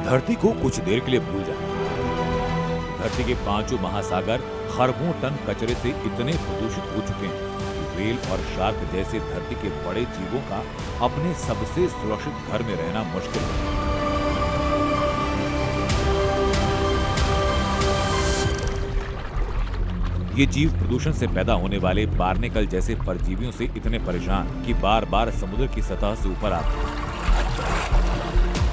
धरती को कुछ देर के लिए भूल जाए। धरती के पांचों महासागर खरबों टन कचरे से इतने प्रदूषित हो चुके हैं कि व्हेल और शार्क जैसे धरती के बड़े जीवों का अपने सबसे सुरक्षित घर में रहना मुश्किल है। ये जीव प्रदूषण से पैदा होने वाले बार्नेकल जैसे परजीवियों से इतने परेशान कि बार बार समुद्र की सतह से ऊपर आते हैं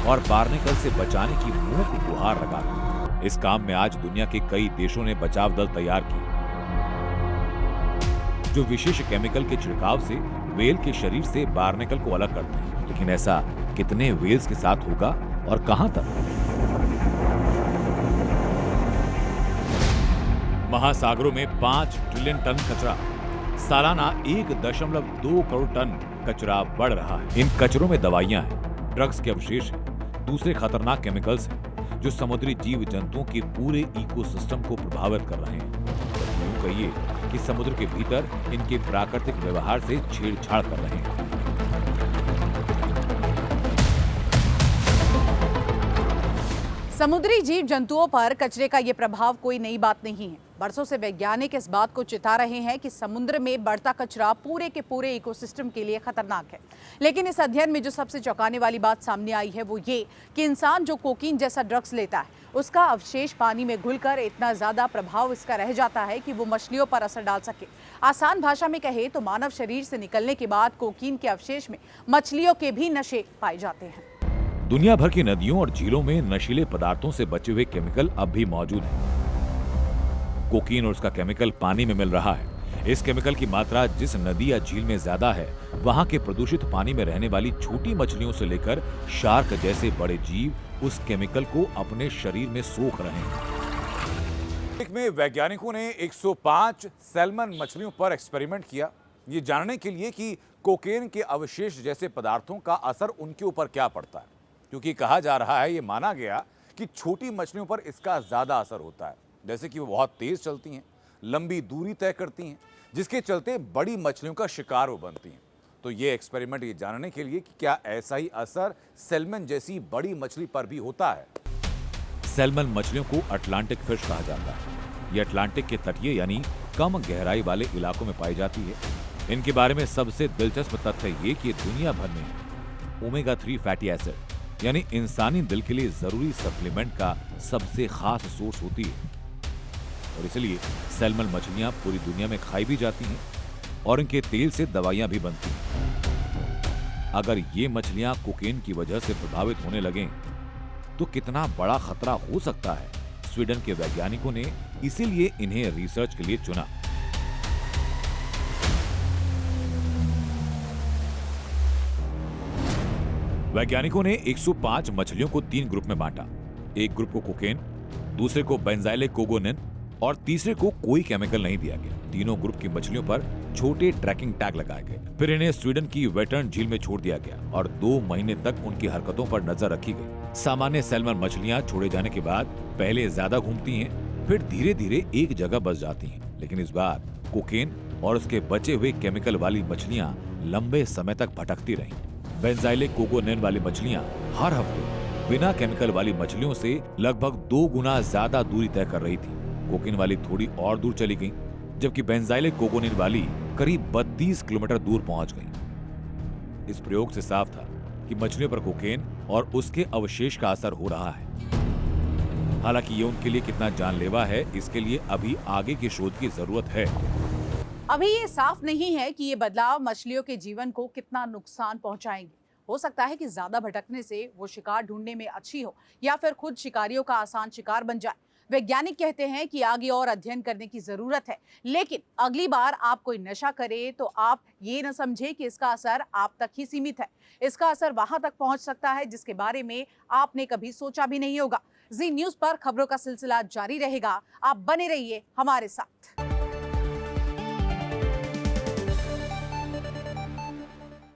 और बार्नेकल से बचाने की मूक गुहार लगाते हैं। इस काम में आज दुनिया के कई देशों ने बचाव दल तैयार किए, जो विशेष केमिकल के छिड़काव से व्हेल के शरीर से बार्नेकल को अलग करते हैं। लेकिन ऐसा कितने व्हेल्स के साथ होगा और कहां तक? महासागरों में 5 ट्रिलियन टन कचरा, सालाना 1.2 करोड़ टन कचरा बढ़ रहा है। इन कचरों में दवाइयां हैं, ड्रग्स के अवशेष हैं, दूसरे खतरनाक केमिकल्स हैं, जो समुद्री जीव जंतुओं के पूरे इकोसिस्टम को प्रभावित कर रहे हैं। यूं कहिए कि समुद्र के भीतर इनके प्राकृतिक व्यवहार से छेड़छाड़ कर रहे हैं। समुद्री जीव जंतुओं पर कचरे का ये प्रभाव कोई नई बात नहीं है। बरसों से वैज्ञानिक इस बात को चिता रहे हैं कि समुद्र में बढ़ता कचरा पूरे के पूरे इकोसिस्टम के लिए खतरनाक है। लेकिन इस अध्ययन में जो सबसे चौंकाने वाली बात सामने आई है वो ये कि इंसान जो कोकीन जैसा ड्रग्स लेता है, उसका अवशेष पानी में घुलकर इतना ज्यादा प्रभाव इसका रह जाता है कि वो मछलियों पर असर डाल सके। आसान भाषा में कहे तो मानव शरीर से निकलने के बाद कोकीन के अवशेष में मछलियों के भी नशे पाए जाते हैं। दुनिया भर की नदियों और झीलों में नशीले पदार्थों से बचे हुए केमिकल अब भी मौजूद हैं। कोकीन और उसका केमिकल पानी में मिल रहा है। इस केमिकल की मात्रा जिस नदी या झील में ज्यादा है, वहां के प्रदूषित पानी में रहने वाली छोटी मछलियों से लेकर शार्क जैसे बड़े जीव उस केमिकल को अपने शरीर में सोख रहे हैं। में वैज्ञानिकों ने 105 सैल्मन मछलियों पर एक्सपेरिमेंट किया, ये जानने के लिए कि कोकेन के अवशेष जैसे पदार्थों का असर उनके ऊपर क्या पड़ता है। क्योंकि कहा जा रहा है, ये माना गया कि छोटी मछलियों पर इसका ज्यादा असर होता है, जैसे कि वो बहुत तेज चलती हैं, लंबी दूरी तय करती हैं, जिसके चलते बड़ी मछलियों का शिकार वो बनती हैं। तो ये एक्सपेरिमेंट ये जानने के लिए कि क्या ऐसा ही असर सैल्मन जैसी बड़ी मछली पर भी होता है। सैल्मन मछलियों को अटलांटिक फिश कहा जाता है। ये अटलांटिक के तटीय यानी कम गहराई वाले इलाकों में पाई जाती है। इनके बारे में सबसे दिलचस्प तथ्य ये कि दुनिया भर में ओमेगा 3 फैटी एसिड यानी इंसानी दिल के लिए जरूरी सप्लीमेंट का सबसे खास सोर्स होती है और इसलिए सैल्मन मछलियां पूरी दुनिया में खाई भी जाती हैं और इनके तेल से दवाइयां भी बनती हैं। अगर ये मछलियां कोकेन की वजह से प्रभावित होने लगें तो कितना बड़ा खतरा हो सकता है। स्वीडन के वैज्ञानिकों ने इसीलिए इन्हें रिसर्च के लिए चुना। वैज्ञानिकों ने 105 मछलियों को 3 ग्रुप में बांटा। एक ग्रुप को कोकेन, दूसरे को बेंजाइलेकोगोनिन और तीसरे को कोई केमिकल नहीं दिया गया। तीनों ग्रुप की मछलियों पर छोटे ट्रैकिंग टैग लगाए गए। फिर इन्हें स्वीडन की वेटर्न झील में छोड़ दिया गया और 2 महीने तक उनकी हरकतों पर नजर रखी गई। सामान्य सैल्मन मछलियां छोड़े जाने के बाद पहले ज्यादा घूमती हैं, फिर धीरे धीरे एक जगह बस जाती हैं। लेकिन इस बार कोकेन और उसके बचे हुए केमिकल वाली मछलियां लंबे समय तक भटकती रहीं। बेंजाइलेकोगोनिन वाली मछलियां हर हफ्ते बिना केमिकल वाली मछलियों से लगभग 2 गुना ज्यादा दूरी तय कर रही थी। कोकेन वाली थोड़ी और दूर चली गई, जबकि बेंजाइलेकोगोनिन वाली करीब 32 किलोमीटर दूर पहुंच गई। इस प्रयोग से साफ था कि मछलियों पर कोकेन और उसके अवशेष का असर हो रहा है। हालांकि ये उनके लिए कितना जानलेवा है, इसके लिए अभी आगे की शोध की जरूरत है। अभी ये साफ नहीं है कि ये बदलाव मछलियों के जीवन को कितना नुकसान पहुंचाएंगे। हो सकता है कि ज्यादा भटकने से वो शिकार ढूंढने में अच्छी हो या फिर खुद शिकारियों का आसान शिकार बन जाए। वैज्ञानिक कहते हैं कि आगे और अध्ययन करने की जरूरत है, लेकिन अगली बार आप कोई नशा करे तो आप ये न समझे कि इसका असर आप तक ही सीमित है। इसका असर वहां तक पहुंच सकता है जिसके बारे में आपने कभी सोचा भी नहीं होगा। जी न्यूज़ पर खबरों का सिलसिला जारी रहेगा। आप बने रहिए हमारे साथ।